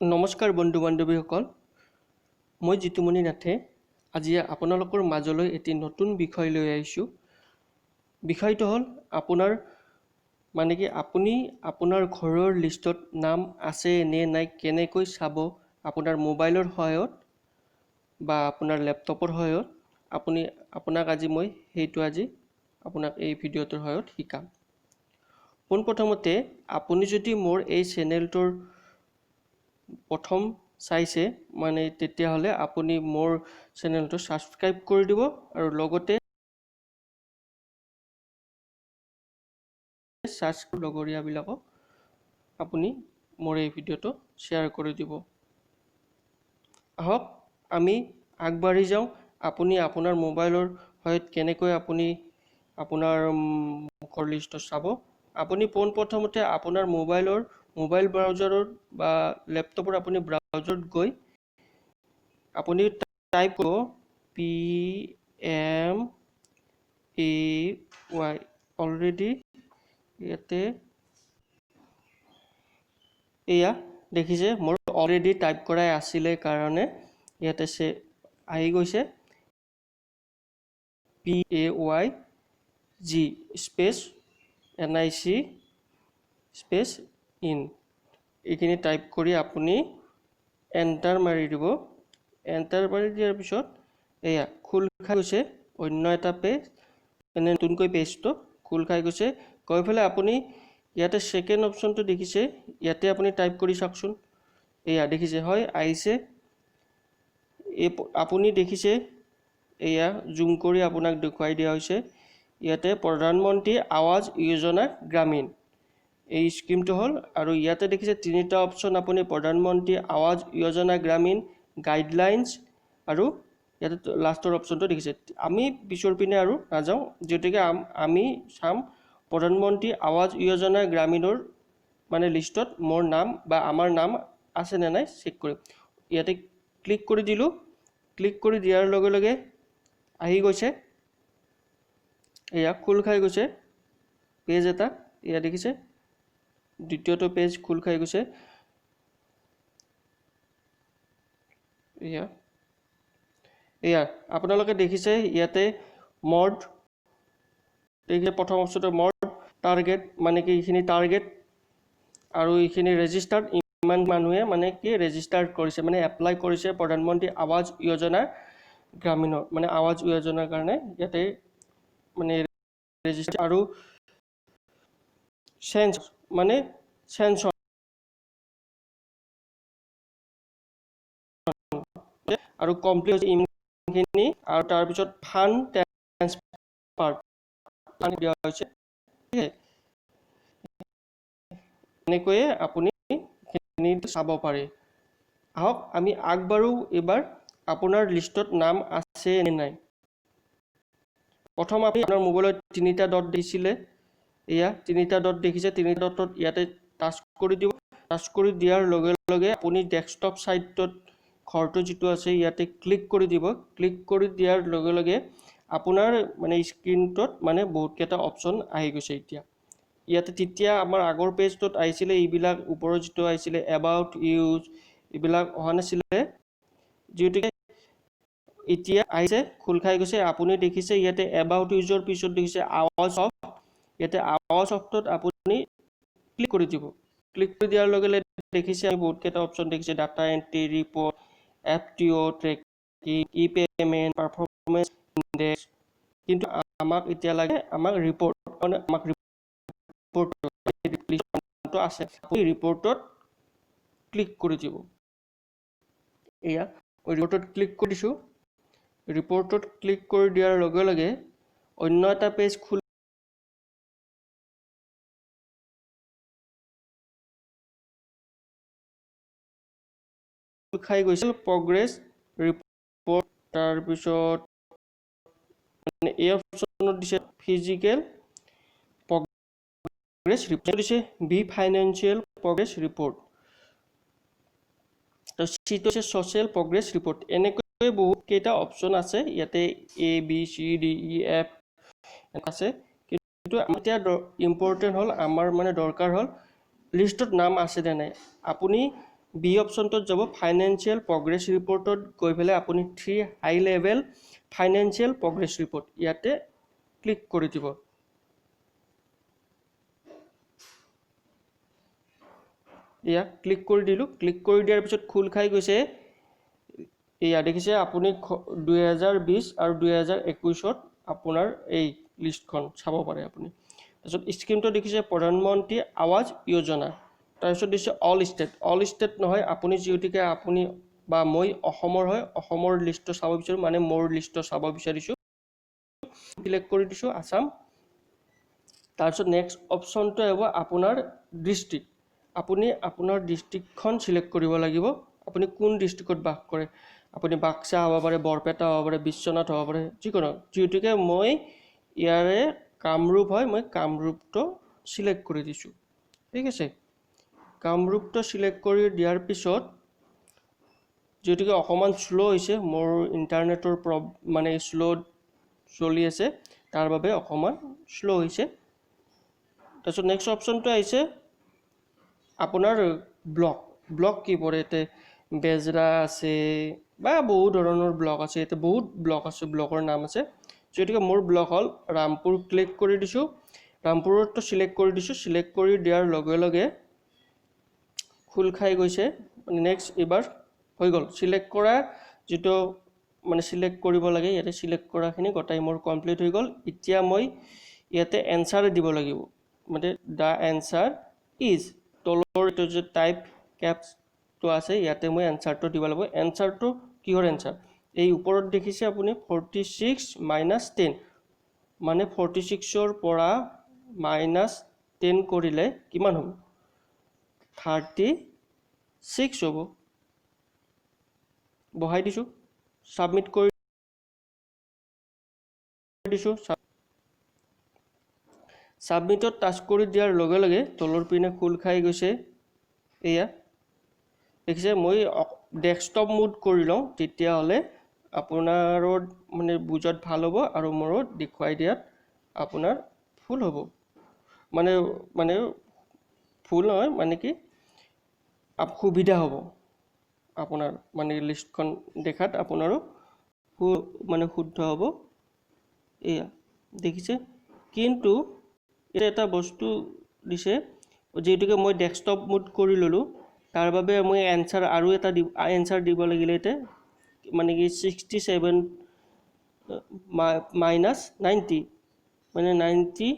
নমস্কাৰ বন্ধু বান্ধৱীসকল, মই জিতুমণি নাথে আজি আপোনালোকৰ মাজলৈ এটি নতুন বিষয় লৈ আহিছোঁ। বিষয়টো হ'ল আপুনি আপোনাৰ ঘৰৰ লিষ্টত নাম আছে নে নাই কেনেকৈ চাব আপোনাৰ মোবাইলৰ সহায়ত বা আপোনাৰ লেপটপৰ সহায়ত। আপোনাক আজি মই আপোনাক এই ভিডিঅ'টোৰ সহায়ত শিকাম। পোনপ্ৰথমতে আপুনি যদি মোৰ এই চেনেলটোৰ প্ৰথম চাইছে তেতিয়াহ'লে আপুনি মোৰ চেনেলটো ছাবস্ক্ৰাইব কৰি দিব আৰু লগতে লগৰীয়াবিলাকক আপুনি মোৰ এই ভিডিঅ'টো শ্বেয়াৰ কৰি দিব। আহক আমি আগবাঢ়ি যাওঁ। আপুনি আপোনাৰ মোবাইলৰ সহায়ত কেনেকৈ আপুনি আপোনাৰ ঘৰ লিষ্টটো চাব। আপুনি পোনপ্ৰথমতে আপোনাৰ মোবাইল ব্ৰাউজাৰৰ বা লেপটপৰ আপুনি ব্ৰাউজাৰত গৈ আপুনি টাইপ কৰিব PMAY। অলৰেডি ইয়াতে এয়া দেখিছে মোৰ অলৰেডি টাইপ কৰাই আছিলে কাৰণে ইয়াতে আহি গৈছে PAYG space NIC space in. এইখিনি টাইপ কৰি আপুনি এণ্টাৰ মাৰি দিব। এণ্টাৰ মাৰি দিয়াৰ পিছত এয়া খোল খাই গৈছে অন্য এটা পেজ, নতুনকৈ পেজটো খোল খাই গৈছে। গৈ পেলাই আপুনি ইয়াতে ছেকেণ্ড অপশ্যনটো দেখিছে, ইয়াতে আপুনি টাইপ কৰি চাওকচোন। এয়া দেখিছে হয় আহিছে। আপুনি দেখিছে এয়া জুম কৰি আপোনাক দেখুৱাই দিয়া হৈছে। ইয়াতে প্ৰধানমন্ত্ৰী আৱাজ যোজনা গ্ৰামীণ এই স্কিমটো হ'ল, আৰু ইয়াতে দেখিছে তিনিটা অপশ্যন। আপুনি প্ৰধানমন্ত্ৰী আৱাজ যোজনা গ্ৰামীণ গাইডলাইনছ আৰু ইয়াতে লাষ্টৰ অপশ্যনটো দেখিছে। আমি পিছৰ পিনে আৰু নাযাওঁ, গতিকে আমি চাম প্ৰধানমন্ত্ৰী আৱাজ যোজনা গ্ৰামীণৰ লিষ্টত মোৰ নাম বা আমাৰ নাম আছে নে নাই চেক কৰিম। ইয়াতে ক্লিক কৰি দিলোঁ। ক্লিক কৰি দিয়াৰ লগে লগে আহি গৈছে, এয়া খোল খাই গৈছে পেজ এটা। এয়া দেখিছে দ্বিতীয়টো পেজ খোল খাই গৈছে। এয়া আপোনালোকে দেখিছে ইয়াতে মৰ্ড দেখিছে। প্ৰথম অপশ্যনটো মৰ্ড টাৰ্গেট এইখিনি টাৰ্গেট আৰু এইখিনি ৰেজিষ্টাৰ্ড। ইমান মানুহে ৰেজিষ্টাৰ কৰিছে এপ্লাই কৰিছে প্ৰধানমন্ত্ৰী আৱাজ যোজনা গ্ৰামীণৰ আৱাজ যোজনাৰ কাৰণে ইয়াতে ৰেজিষ্টাৰ আৰু চেঞ্চন আৰু কমপ্লিট ইমানখিনি আৰু তাৰপিছত ফাণ্ড ট্ৰান্সফাৰ দিয়া হৈছে। এনেকৈয়ে আপুনি চাব পাৰে। আহক আমি আগবাঢ়ো। এইবাৰ আপোনাৰ লিষ্টত নাম আছে নে নাই। প্ৰথম আপোনাৰ মোবাইলত তিনিটা ডট দিছিলে, এয়া তিনিটা ডট দেখিছে। তিনিটা ডটত ইয়াতে টাচ কৰি দিব। টাচ কৰি দিয়াৰ লগে লগে আপুনি ডেস্কটপ ছাইটত ঘৰটো যিটো আছে ইয়াতে ক্লিক কৰি দিব। ক্লিক কৰি দিয়াৰ লগে লগে আপোনাৰ স্ক্ৰীনটোত বহুতকেইটা অপশ্যন আহি গৈছে। ইয়াতে তেতিয়া আমাৰ আগৰ পেজটোত আহিছিলে এইবিলাক ওপৰত যিটো আহিছিলে এবাউট ইউজ এইবিলাক অহা নাছিলে, যিহেতুকে এতিয়া আহিছে খোল খাই গৈছে। আপুনি দেখিছে ইয়াতে এবাউট ইউজৰ পিছত দেখিছে আৱাজ অফ। ইয়াতে আৱাজ অফটোত আপুনি ক্লিক কৰি দিব। ক্লিক কৰি দিয়াৰ লগে লগে দেখিছে আমি বহুতকেইটা অপশ্যন দেখিছে data entry, report, FTO tracking, e payment, performance index. কিন্তু আমাক এতিয়া লাগে ৰিপৰ্ট আছে। ৰিপৰ্টত ক্লিক কৰি দিব। এয়া ৰিপৰ্টত ক্লিক কৰি দিছোঁ। ৰিপৰ্টত ক্লিক কৰি দিয়াৰ লগে লগে অন্য এটা পেজ খোল খাই গৈছিল। প্ৰগ্ৰেছ ৰিপৰ্ট, তাৰপিছত এই অপশ্যনত দিছে ফিজিকেল প্ৰগ্ৰেছ ৰিপৰ্ট, দিছে বি ফাইনেন্সিয়েল প্ৰগ্ৰেছ ৰিপৰ্ট, চিটো আছে ছ'চিয়েল প্ৰগ্ৰেছ ৰিপৰ্ট। এনেকৈ বহুত কেইটা অপশ্যন আছে ইয়াতে ABCDEF আছে। কিন্তু এতিয়া ইম্পৰ্টেণ্ট হ'ল আমাৰ দৰকাৰ হ'ল লিষ্টত নাম আছে নে নাই। আপুনি বি অপশ্যনটোত যাব ফাইনেন্সিয়েল প্ৰগ্ৰেছ ৰিপৰ্টত গৈ পেলাই আপুনি 3 হাই লেভেল ফাইনেন্সিয়েল প্ৰগ্ৰেছ ৰিপৰ্ট ইয়াতে ক্লিক কৰি দিব। ইয়া ক্লিক কৰি দিলোঁ। ক্লিক কৰি দিয়াৰ পিছত খোল খাই গৈছে। এয়া দেখিছে আপুনি 2020 আৰু 2021ত আপোনাৰ এই লিষ্টখন চাব পাৰে আপুনি। তাৰপিছত স্কিমটো দেখিছে প্ৰধানমন্ত্ৰী আৱাজ যোজনা। তাৰপিছত দিছে অল ষ্টেট নহয়, আপুনি যিহেতুকে আপুনি বা মই অসমৰ হয়, অসমৰ লিষ্টটো চাব বিচাৰোঁ, মানে মোৰ লিষ্টটো চাব বিচাৰিছোঁ, সিলেক্ট কৰি দিছোঁ আসাম। তাৰপিছত নেক্সট অপশ্যনটো হ'ব আপোনাৰ ডিষ্ট্ৰিক্ট। আপুনি আপোনাৰ ডিষ্ট্ৰিক্টখন চিলেক্ট কৰিব লাগিব, আপুনি কোন ডিষ্ট্ৰিক্টত বাস কৰে। আপুনি বাক্সা হ'ব পাৰে, বৰপেটা হ'ব পাৰে, বিশ্বনাথ হ'ব পাৰে, যিকোনো। যিহেতুকে মই ইয়াৰে কামৰূপ হয়, মই কামৰূপটো চিলেক্ট কৰি দিছোঁ। ঠিক আছে, কামৰূপটো চিলেক্ট কৰি দিয়াৰ পিছত যিহেতুকে অকণমান শ্ল' হৈছে, মোৰ ইণ্টাৰনেটৰ মানে শ্ল' চলি আছে, তাৰ বাবে অকণমান শ্ল' হৈছে। তাৰপিছত নেক্সট অপশ্যনটো আহিছে আপোনাৰ ব্লক কি পৰে। ইয়াতে বেজৰা আছে বা বহুত ধৰণৰ ব্লক আছে, ইয়াতে বহুত ব্লক আছে, ব্লকৰ নাম আছে। যিহেতুকে মোৰ ব্লক হ'ল ৰামপুৰ, ক্লিক কৰি দিছোঁ। ৰামপুৰতো চিলেক্ট কৰি দিছোঁ। চিলেক্ট কৰি দিয়াৰ লগে লগে খোল খাই গৈছে। নেক্সট এইবাৰ হৈ গ'ল চিলেক্ট কৰা, যিটো মানে চিলেক্ট কৰিব লাগে, ইয়াতে চিলেক্ট কৰাখিনি গোটাই মোৰ কমপ্লিট হৈ গ'ল। এতিয়া মই ইয়াতে এনচাৰ দিব লাগিব, মানে দ্য এনচাৰ ইজ, তলৰ এইটো যে টাইপ কেপছটো আছে, ইয়াতে মই এনচাৰটো দিব লাগিব। এনচাৰটো কিহৰ এনচাৰ? এই ওপৰত দেখিছে আপুনি 46 - 10, মানে 46ৰ পৰা -10 কৰিলে কিমান হ'ব? 36 হ'ব। বহাই দিছোঁ, ছাবমিট কৰি দিছোঁ। ছাবমিটত টাচ কৰি দিয়াৰ লগে লগে তলৰ পিনে খোল খাই গৈছে। এয়া দেখিছে, মই ডেস্কটপ মোড কৰি লওঁ, তেতিয়াহ'লে আপোনাৰো মানে বুজাত ভাল হ'ব আৰু মোৰো দেখুৱাই দিয়াত আপোনাৰ ফুল হ'ব। মানে ফুল নহয়, মানে কি সুবিধা হ'ব আপোনাৰ, মানে লিষ্টখন দেখাত আপোনাৰো মানে শুদ্ধ হ'ব। এয়া দেখিছে, কিন্তু এটা বস্তু দিছে, যিহেতুকে মই ডেস্কটপ মোড কৰি ল'লোঁ, তাৰ বাবে মই এনচাৰ আৰু এটা এনচাৰ দিব লাগিলে এতিয়া, মানে কি 67 - 90, মানে 90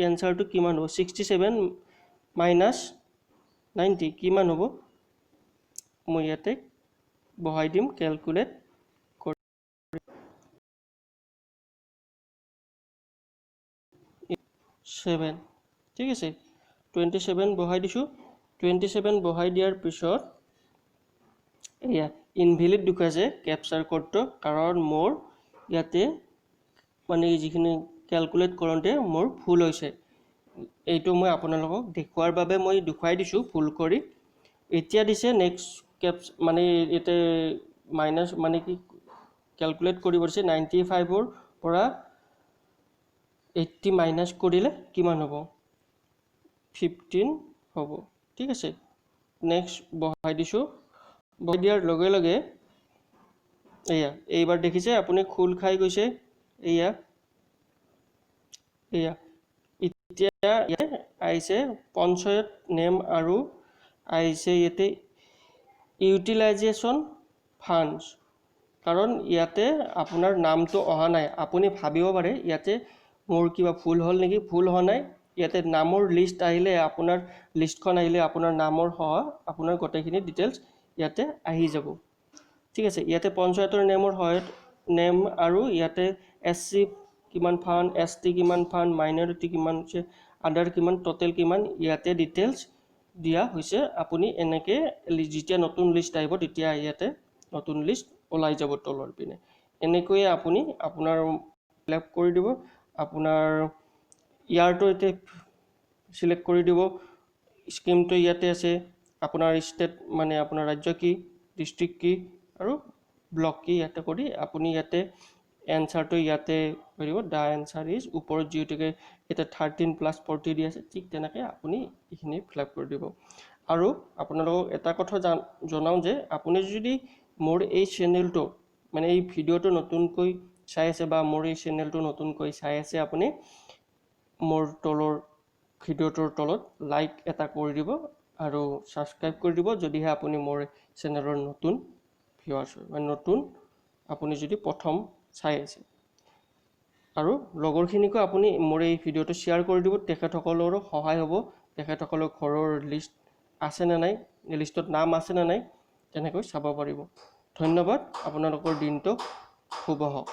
এনচাৰটো কিমান হ'ব? 67 - 90 কিমান হ'ব? মই ইয়াতে বহাই দিম কেলকুলেট কৰি 7। ঠিক আছে, 27 বহাই দিছোঁ। 27 বহাই দিয়াৰ পিছত এয়া ইনভেলিড দেখুৱাইছে কেপচাৰ কোডটো, কাৰণ মোৰ ইয়াতে মানে যিখিনি কেলকুলেট কৰোঁতে মোৰ ভুল হৈছে। এইটো মই আপোনালোকক দেখুৱাৰ বাবে মই দেখুৱাই দিছোঁ ভুল কৰি। এতিয়া দিছে নেক্সট কেপছ, মানে ইয়াতে মাইনাছ, মানে কি কেলকুলেট কৰিব দিছে 95ৰ পৰা 80 মাইনাছ কৰিলে কিমান হ'ব? 15 হ'ব। ঠিক আছে, নেক্সট বহাই দিছোঁ। বহাই দিয়াৰ লগে লগে এয়া এইবাৰ দেখিছে আপুনি খোল খাই গৈছে। এয়া এতিয়া ইয়াতে আহিছে পঞ্চায়ত নেম আৰু আহিছে ইয়াতে ইউটিলাইজেশ্যন ফাণ্ডছ, কাৰণ ইয়াতে আপোনাৰ নামটো অহা নাই। আপুনি ভাবিব পাৰে ইয়াতে মোৰ কিবা ভুল হ'ল নেকি? ভুল হোৱা নাই। ইয়াতে নামৰ লিষ্ট আহিলে, আপোনাৰ লিষ্টখন আহিলে আপোনাৰ নামৰ সহ আপোনাৰ গোটেইখিনি ডিটেইলছ ইয়াতে আহি যাব। ঠিক আছে, ইয়াতে পঞ্চায়তৰ নেমৰ সহায়ত নেম আৰু ইয়াতে SC কিমান ফাণ্ড, ST কিমান ফাণ্ড, মাইনৰিটি কিমান হৈছে, আদাৰ কিমান, টোটেল কিমান, ইয়াতে ডিটেইলছ দিয়া হৈছে। আপুনি এনেকৈ যেতিয়া নতুন লিষ্ট আহিব, তেতিয়া ইয়াতে নতুন লিষ্ট ওলাই যাব তলৰ পিনে। এনেকৈয়ে আপুনি আপোনাৰ ফিলআপ কৰি দিব। আপোনাৰ ইয়াৰটো এতিয়া চিলেক্ট কৰি দিব। স্কিমটো ইয়াতে আছে, আপোনাৰ ষ্টেট মানে আপোনাৰ ৰাজ্য কি, ডিষ্ট্ৰিক্ট কি আৰু ব্লক কি, ইয়াতে কৰি আপুনি ইয়াতে এনচাৰটো ইয়াতে কৰিব। দ্য এনচাৰ ইজ, ওপৰত যিহেতুকে এতিয়া 13 + 40 দি আছে, ঠিক তেনেকৈ আপুনি এইখিনি ফিলআপ কৰি দিব। আৰু আপোনালোকক এটা কথা জনাওঁ যে আপুনি যদি মোৰ এই চেনেলটো মানে এই ভিডিঅ'টো নতুনকৈ চাই আছে বা মোৰ এই চেনেলটো নতুনকৈ চাই আছে আপুনি মোৰ তলৰ ভিডিঅ'টোৰ তলত লাইক এটা কৰি দিব আৰু ছাবস্ক্ৰাইব কৰি দিব যদিহে আপুনি মোৰ চেনেলৰ নতুন ভিউৱাৰ্ছ হয় মানে নতুন আপুনি যদি প্ৰথম চাই আছে আৰু লগৰখিনিকো আপুনি মোৰ এই ভিডিঅ'টো শ্বেয়াৰ কৰি দিব তেখেতসকলৰো সহায় হ'ব তেখেতসকলৰ ঘৰৰ লিষ্ট আছে নে নাই লিষ্টত নাম আছে নে নাই তেনেকৈ চাব পাৰিব ধন্যবাদ আপোনালোকৰ দিনটো শুভ হওক